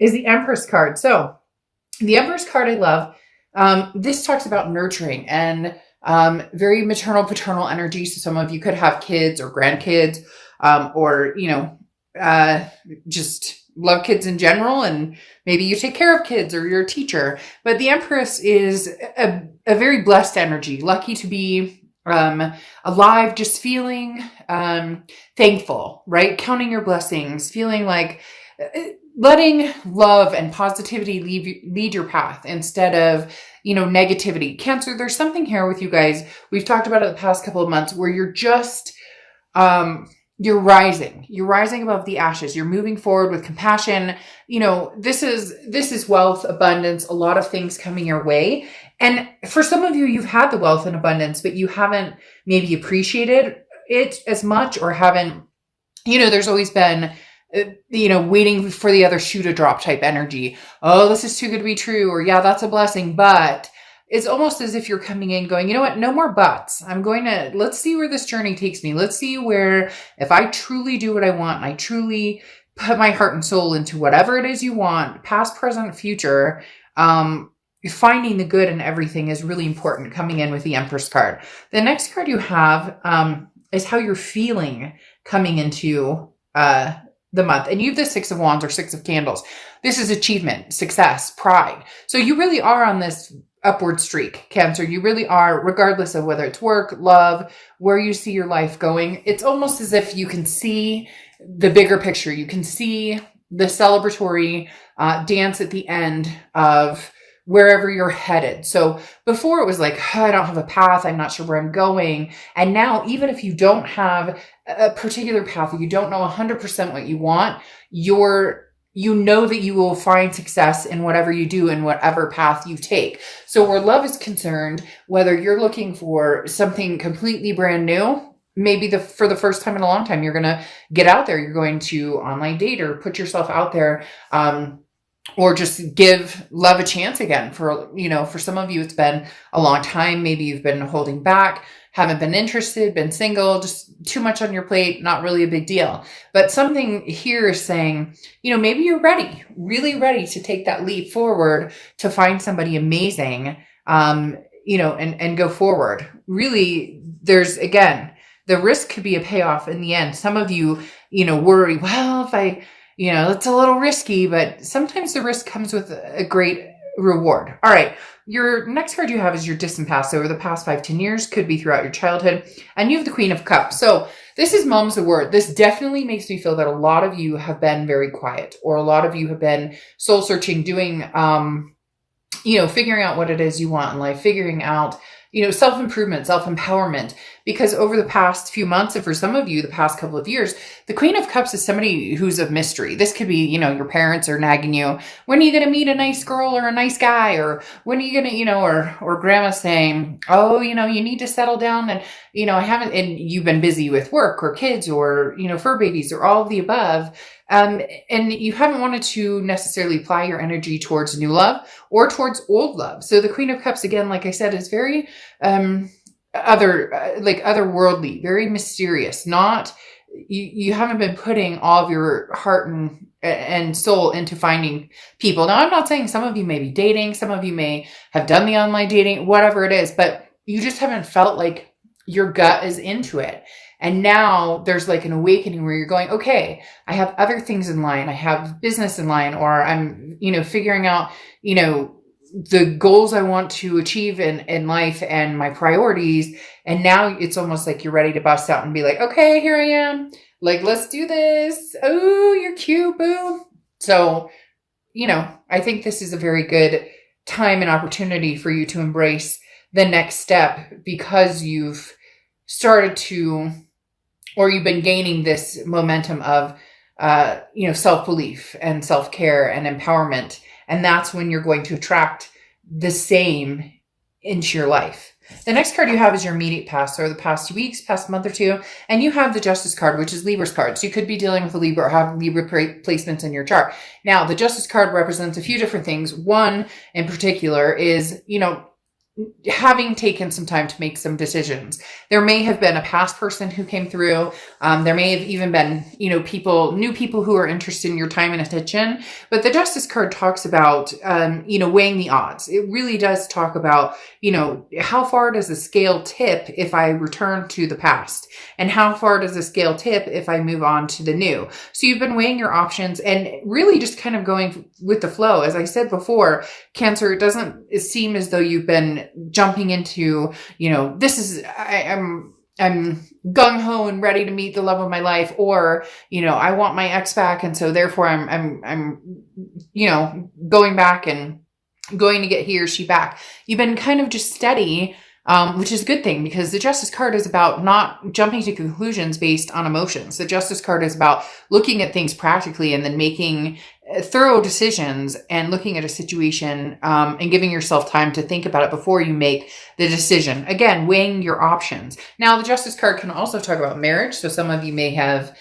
is the Empress card. So the Empress card I love. This talks about nurturing and very maternal, paternal energy. So some of you could have kids or grandkids, or, just love kids in general. And maybe you take care of kids or you're a teacher. But the Empress is a very blessed energy, lucky to be alive, just feeling thankful, right? Counting your blessings, feeling like letting love and positivity lead your path instead of, negativity. Cancer, there's something here with you guys. We've talked about it the past couple of months where you're just, you're rising above the ashes. You're moving forward with compassion. This is wealth, abundance, a lot of things coming your way. And for some of you, you've had the wealth and abundance, but you haven't maybe appreciated it as much or haven't, there's always been, waiting for the other shoe to drop type energy. Oh, this is too good to be true. Or yeah, that's a blessing. But it's almost as if you're coming in going, you know what? No more buts. Let's see where this journey takes me. Let's see where, if I truly do what I want, and I truly put my heart and soul into whatever it is you want, past, present, future, finding the good in everything is really important coming in with the Empress card. The next card you have, is how you're feeling coming into, the month. And you have the Six of Wands or Six of Candles. This is achievement, success, pride. So you really are on this upward streak, Cancer. You really are, regardless of whether it's work, love, where you see your life going. It's almost as if you can see the bigger picture. You can see the celebratory dance at the end of wherever you're headed. So before it was like, oh, I don't have a path. I'm not sure where I'm going. And now, even if you don't have a particular path, or you don't know 100% what you want, you know that you will find success in whatever you do and whatever path you take. So where love is concerned, whether you're looking for something completely brand new, maybe for the first time in a long time, you're going to get out there, you're going to online date or put yourself out there, or just give love a chance again. For some of you, it's been a long time. Maybe you've been holding back, haven't been interested, been single, just too much on your plate, not really a big deal. But something here is saying, maybe you're ready, really ready to take that leap forward to find somebody amazing, and go forward. Really, there's, again, the risk could be a payoff in the end. Some of you, worry, well, if I, it's a little risky, but sometimes the risk comes with a great reward. All right. Your next card you have is your distant past. So over the past 5-10 years, could be throughout your childhood. And you have the Queen of Cups. So this is mom's the word. This definitely makes me feel that a lot of you have been very quiet, or a lot of you have been soul searching, doing, figuring out what it is you want in life, figuring out, self-improvement, self-empowerment, because over the past few months, and for some of you, the past couple of years, the Queen of Cups is somebody who's a mystery. This could be, your parents are nagging you. When are you going to meet a nice girl or a nice guy? Or when are you going to, or grandma saying, oh, you need to settle down. And, I haven't, and you've been busy with work or kids or, fur babies or all of the above. And you haven't wanted to necessarily apply your energy towards new love or towards old love. So the Queen of Cups, again, like I said, is very, otherworldly, very mysterious. Not, you haven't been putting all of your heart and soul into finding people. Now, I'm not saying some of you may be dating, some of you may have done the online dating, whatever it is, but you just haven't felt like your gut is into it. And now there's like an awakening where you're going, okay, I have other things in line. I have business in line, or I'm, figuring out, the goals I want to achieve in life and my priorities. And now it's almost like you're ready to bust out and be like, okay, here I am. Like, let's do this. Oh, you're cute, boo. So, I think this is a very good time and opportunity for you to embrace the next step, because you've started to, or you've been gaining this momentum of, self-belief and self-care and empowerment. And that's when you're going to attract the same into your life. The next card you have is your immediate past, or the past 2 weeks, past month or two. And you have the Justice card, which is Libra's card. So you could be dealing with a Libra or have Libra placements in your chart. Now, the Justice card represents a few different things. One in particular is, having taken some time to make some decisions. There may have been a past person who came through. There may have even been, new people who are interested in your time and attention. But the Justice card talks about, weighing the odds. It really does talk about, how far does the scale tip if I return to the past? And how far does the scale tip if I move on to the new? So you've been weighing your options and really just kind of going with the flow. As I said before, Cancer, it doesn't seem as though you've been jumping into, I'm gung-ho and ready to meet the love of my life, or, I want my ex back. And so therefore I'm going back and going to get he or she back. You've been kind of just steady, which is a good thing, because the Justice card is about not jumping to conclusions based on emotions. The Justice card is about looking at things practically and then making thorough decisions and looking at a situation, and giving yourself time to think about it before you make the decision. Again, weighing your options. Now, the Justice card can also talk about marriage. So some of you may have,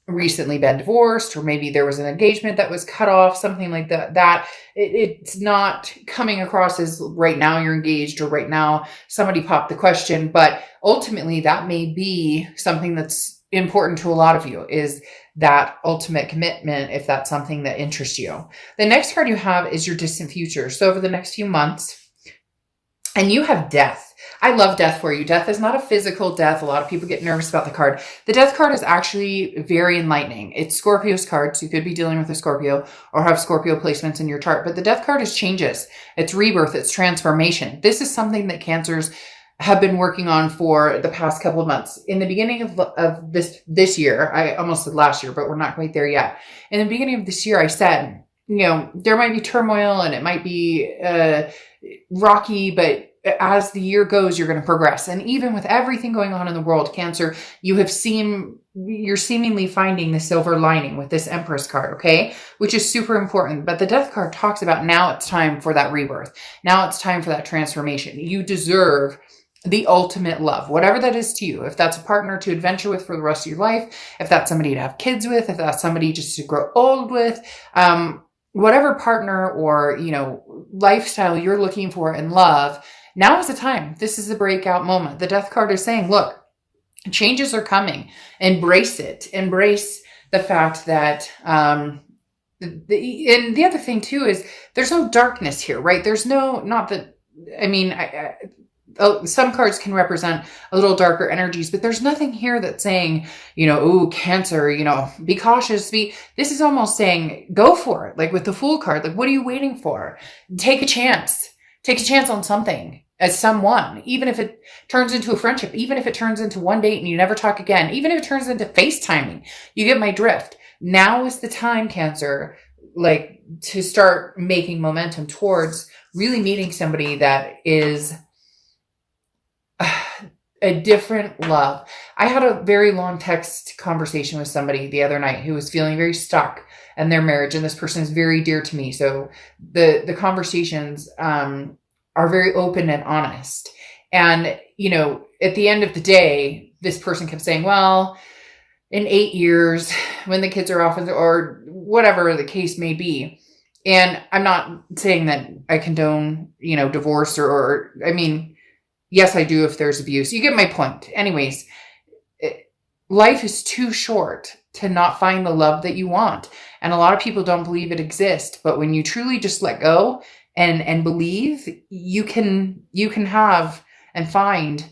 recently been divorced, or maybe there was an engagement that was cut off, something like that. It's not coming across as right now you're engaged, or right now somebody popped the question, but ultimately that may be something that's important to a lot of you, is that ultimate commitment, if that's something that interests you. The next card you have is your distant future. So over the next few months, and you have death. I love death for you. Death is not a physical death. A lot of people get nervous about the card. The death card is actually very enlightening. It's Scorpio's card, so you could be dealing with a Scorpio or have Scorpio placements in your chart. But the death card is changes. It's rebirth. It's transformation. This is something that Cancers have been working on for the past couple of months. In the beginning of this year, I almost said last year, but we're not quite there yet. In the beginning of this year, I said, there might be turmoil and it might be rocky, but as the year goes, you're going to progress. And even with everything going on in the world, Cancer, you're seemingly finding the silver lining with this Empress card, okay? Which is super important. But the Death card talks about now it's time for that rebirth. Now it's time for that transformation. You deserve the ultimate love, whatever that is to you. If that's a partner to adventure with for the rest of your life, if that's somebody to have kids with, if that's somebody just to grow old with, whatever partner or, lifestyle you're looking for in love, now is the time. This is the breakout moment. The Death card is saying, look, changes are coming. Embrace it. Embrace the fact that, and the other thing too is there's no darkness here, right? There's some cards can represent a little darker energies, but there's nothing here that's saying, ooh, Cancer, be cautious. This is almost saying, go for it. Like with the Fool card, like, what are you waiting for? Take a chance. Take a chance on something as someone, even if it turns into a friendship, even if it turns into one date and you never talk again, even if it turns into FaceTiming, you get my drift. Now is the time, Cancer, like to start making momentum towards really meeting somebody that is a different love. I had a very long text conversation with somebody the other night who was feeling very stuck in their marriage, and this person is very dear to me. So the conversations are very open and honest. And, at the end of the day, this person kept saying, well, in 8 years, when the kids are off, or whatever the case may be. And I'm not saying that I condone, divorce or yes, I do if there's abuse. You get my point. Anyways, life is too short to not find the love that you want. And a lot of people don't believe it exists. But when you truly just let go and believe, you can have and find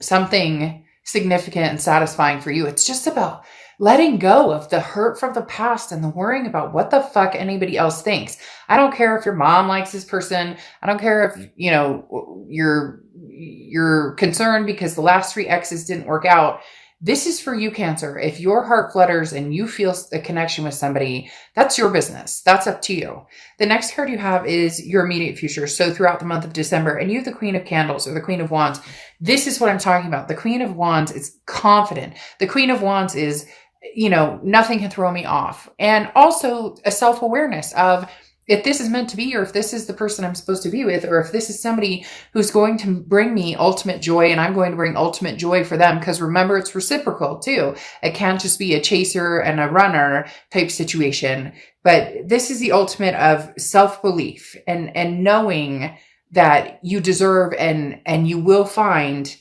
something significant and satisfying for you. It's just about letting go of the hurt from the past and the worrying about what the fuck anybody else thinks. I don't care if your mom likes this person. I don't care if, you're concerned because the last 3 exes didn't work out. This is for you, Cancer. If your heart flutters and you feel a connection with somebody, that's your business. That's up to you. The next card you have is your immediate future. So throughout the month of December, and you have the Queen of Candles or the Queen of Wands. This is what I'm talking about. The Queen of Wands is confident. The Queen of Wands is, nothing can throw me off. And also a self-awareness of, if this is meant to be, or if this is the person I'm supposed to be with, or if this is somebody who's going to bring me ultimate joy and I'm going to bring ultimate joy for them. Because remember, it's reciprocal too. It can't just be a chaser and a runner type situation. But this is the ultimate of self-belief and knowing that you deserve, and you will find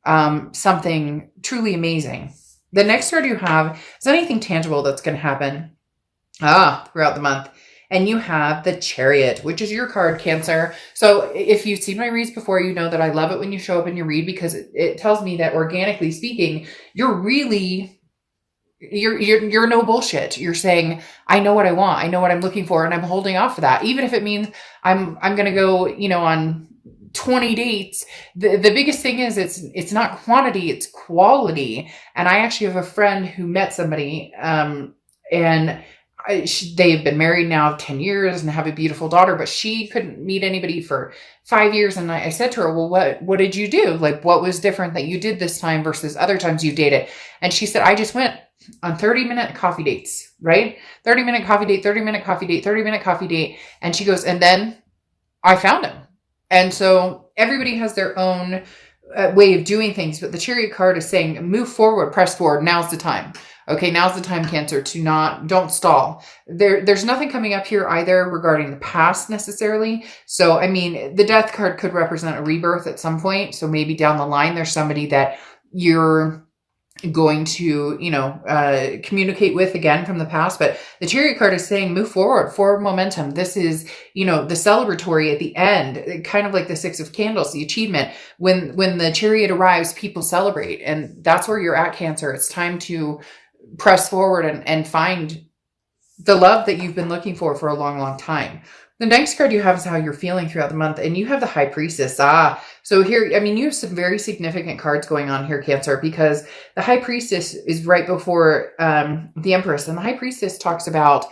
something truly amazing. The next card you have is anything tangible that's going to happen throughout the month. And you have the Chariot, which is your card, Cancer. So if you've seen my reads before, you know that I love it when you show up in your read, because it tells me that, organically speaking, you're no bullshit. You're saying, I know what I want. I know what I'm looking for, and I'm holding off for that. Even if it means I'm going to go, on 20 dates. The biggest thing is it's not quantity, it's quality. And I actually have a friend who met somebody, and they've been married now 10 years and have a beautiful daughter, but she couldn't meet anybody for 5 years. And I said to her, well, what did you do? Like, what was different that you did this time versus other times you dated? And she said, I just went on 30-minute coffee dates, right? 30-minute coffee date, 30-minute coffee date, 30-minute coffee date. And she goes, and then I found him. And so everybody has their own way of doing things, but the Chariot card is saying, move forward, press forward. Now's the time. Okay, now's the time, Cancer, don't stall. There's nothing coming up here either regarding the past necessarily. So, I mean, the Death card could represent a rebirth at some point. So maybe down the line, there's somebody that you're going to, communicate with again from the past. But the Chariot card is saying, move forward momentum. This is, the celebratory at the end, kind of like the Six of Candles, the achievement. When the Chariot arrives, people celebrate. And that's where you're at, Cancer. It's time to press forward and find the love that you've been looking for a long, long time. The next card you have is how you're feeling throughout the month, and you have the High Priestess. So here, I mean, you have some very significant cards going on here, Cancer, because the High Priestess is right before the Empress, and the High Priestess talks about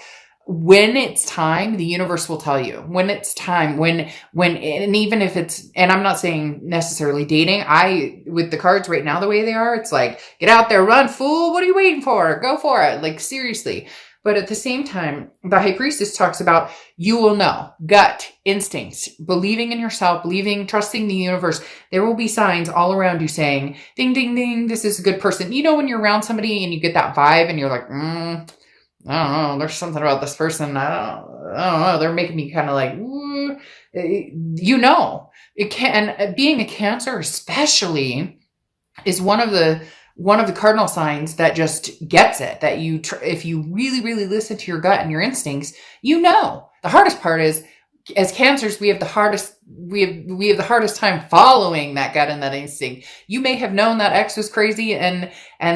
when it's time, the universe will tell you when it's time, and even if it's, and I'm not saying necessarily dating, with the cards right now, the way they are, it's like, get out there, run, fool. What are you waiting for? Go for it. Like, seriously. But at the same time, the High Priestess talks about, you will know, gut, instincts, believing in yourself, trusting the universe. There will be signs all around you saying, ding, ding, ding, this is a good person. When you're around somebody and you get that vibe and you're like, I don't know, there's something about this person. I don't know. They're making me kind of like, it can, being a Cancer especially is one of the cardinal signs that just gets it, that if you really, really listen to your gut and your instincts, the hardest part is, as Cancers, we have the hardest time following that gut and that instinct. You may have known that ex was crazy and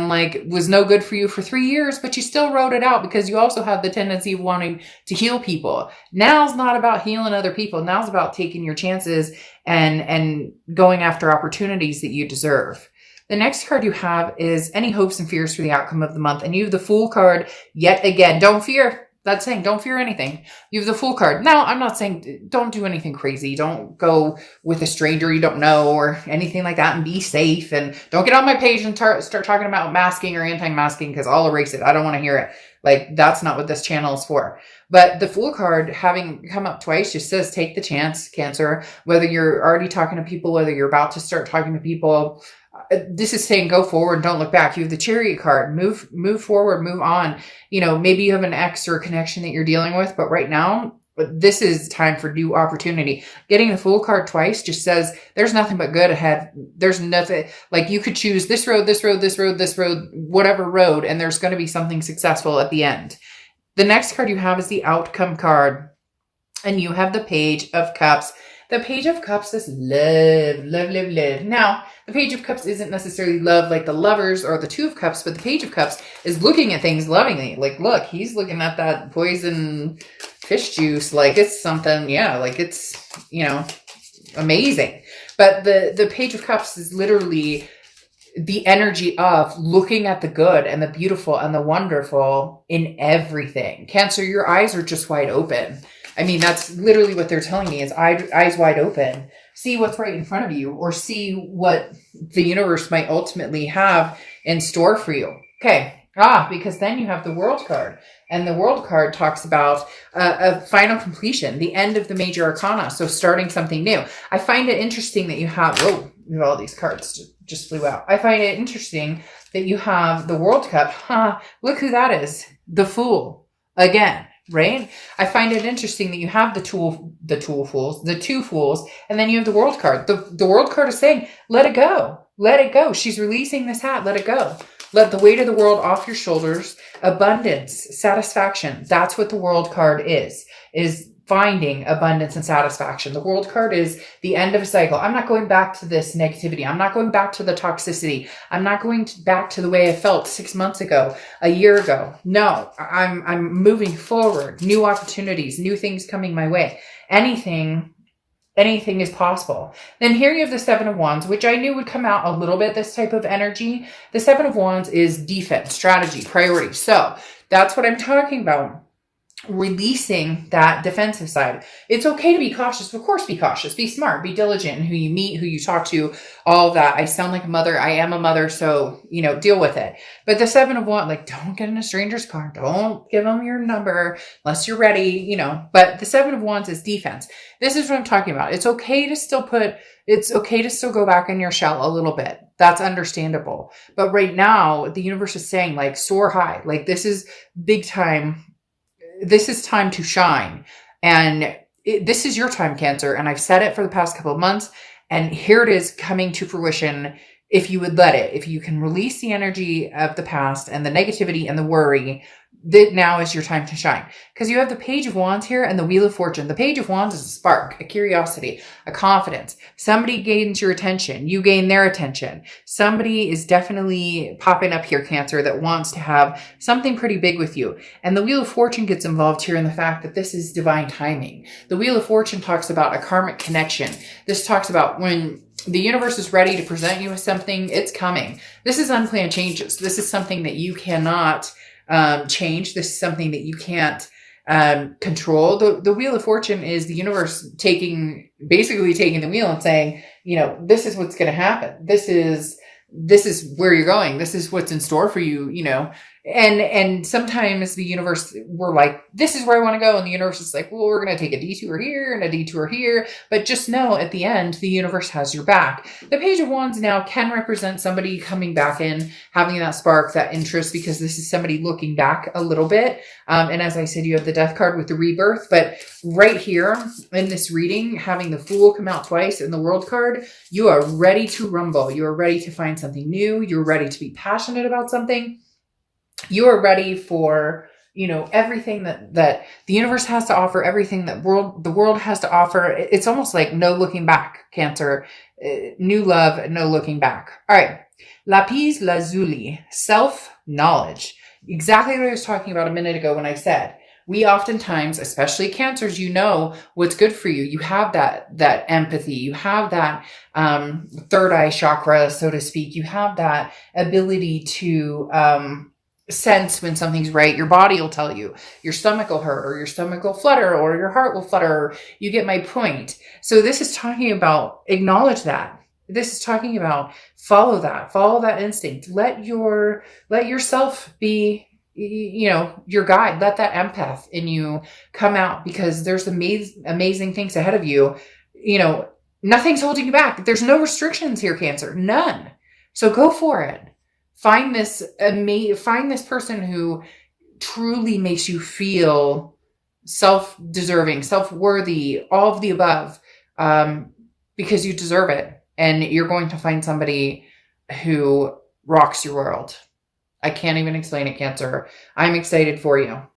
like was no good for you for 3 years, but you still wrote it out because you also have the tendency of wanting to heal people. Now's not about healing other people. Now's about taking your chances and going after opportunities that you deserve. The next card you have is any hopes and fears for the outcome of the month. And you have the Fool card yet again. Don't fear. That's saying don't fear anything. You have the Fool card. Now, I'm not saying don't do anything crazy. Don't go with a stranger you don't know or anything like that, and be safe. And don't get on my page and start talking about masking or anti-masking, because I'll erase it. I don't want to hear it. Like, that's not what this channel is for. But the Fool card, having come up twice, just says take the chance, Cancer. Whether you're already talking to people, whether you're about to start talking to people, this is saying go forward, don't look back. You have the Chariot card. Move forward, move on. Maybe you have an ex or a connection that you're dealing with, but right now, this is time for new opportunity. Getting the Fool card twice just says there's nothing but good ahead. There's nothing, like, you could choose this road, whatever road, and there's going to be something successful at the end. The next card you have is the Outcome card, and you have the Page of Cups. The Page of Cups is love, love, love, love. Now, the Page of Cups isn't necessarily love like the Lovers or the Two of Cups, but the Page of Cups is looking at things lovingly. Like, look, he's looking at that poison fish juice like it's something, like it's, amazing. But the Page of Cups is literally the energy of looking at the good and the beautiful and the wonderful in everything. Cancer, your eyes are just wide open. I mean, that's literally what they're telling me is eyes wide open. See what's right in front of you, or see what the universe might ultimately have in store for you. Okay. Because then you have the World card, and the World card talks about a final completion, the end of the major arcana. So starting something new. I find it interesting that you have all these cards just flew out. I find it interesting that you have the World Cup. Look who that is. The Fool. Again. right? I find it interesting that you have the two fools, and then you have the world card. The world card is saying, let it go. Let it go. She's releasing this hat. Let it go. Let the weight of the world off your shoulders. Abundance, satisfaction. That's what the world card is finding abundance and satisfaction. The world card is the end of a cycle. I'm not going back to this negativity. I'm not going back to the toxicity. I'm not going back to the way I felt 6 months ago, a year ago. No, I'm moving forward. New opportunities, new things coming my way. Anything is possible. Then here you have the Seven of Wands, which I knew would come out a little bit, this type of energy. The Seven of Wands is defense, strategy, priority. So that's what I'm talking about. Releasing that defensive side. It's okay to be cautious. Of course, be cautious, be smart, be diligent in who you meet, who you talk to, all of that. I sound like a mother. I am a mother. So, deal with it. But the Seven of Wands, like, don't get in a stranger's car. Don't give them your number unless you're ready, but the Seven of Wands is defense. This is what I'm talking about. It's okay to still go back in your shell a little bit. That's understandable. But right now, the universe is saying, like, soar high. Like, this is big time. This is time to shine. And this is your time, Cancer. And I've said it for the past couple of months. And here it is coming to fruition. If you would let it, if you can release the energy of the past and the negativity and the worry, that now is your time to shine. Because you have the Page of Wands here and the Wheel of Fortune. The Page of Wands is a spark, a curiosity, a confidence. Somebody gains your attention. You gain their attention. Somebody is definitely popping up here, Cancer, that wants to have something pretty big with you. And the Wheel of Fortune gets involved here in the fact that this is divine timing. The Wheel of Fortune talks about a karmic connection. This talks about when the universe is ready to present you with something, it's coming. This is unplanned changes. This is something that you cannot change. This is something that you can't control. The Wheel of Fortune is the universe basically taking the wheel and saying, this is what's going to happen. This is where you're going. This is what's in store for you, and sometimes the universe, we're like, this is where I want to go. And the universe is like, well, we're going to take a detour here and a detour here. But just know at the end, the universe has your back. The Page of Wands now can represent somebody coming back in, having that spark, that interest, because this is somebody looking back a little bit. And as I said, you have the Death card with the rebirth. But right here in this reading, having the Fool come out twice and the World card, you are ready to rumble. You are ready to find something new. You're ready to be passionate about something. You are ready for, everything that the universe has to offer, everything that the world has to offer. It's almost like no looking back, Cancer. New love, no looking back. All right. Lapis lazuli, self-knowledge. Exactly what I was talking about a minute ago when I said, we oftentimes, especially Cancers, what's good for you. You have that empathy. You have that third eye chakra, so to speak. You have that ability to sense when something's right. Your body will tell you. Your stomach will hurt, or your stomach will flutter, or your heart will flutter. You get my point. So this is talking about acknowledge that. This is talking about follow that instinct. Let yourself be, your guide. Let that empath in you come out, because there's amazing things ahead of you. Nothing's holding you back. There's no restrictions here, Cancer. None. So go for it. Find this person who truly makes you feel self-deserving, self-worthy, all of the above, because you deserve it. And you're going to find somebody who rocks your world. I can't even explain it, Cancer. I'm excited for you.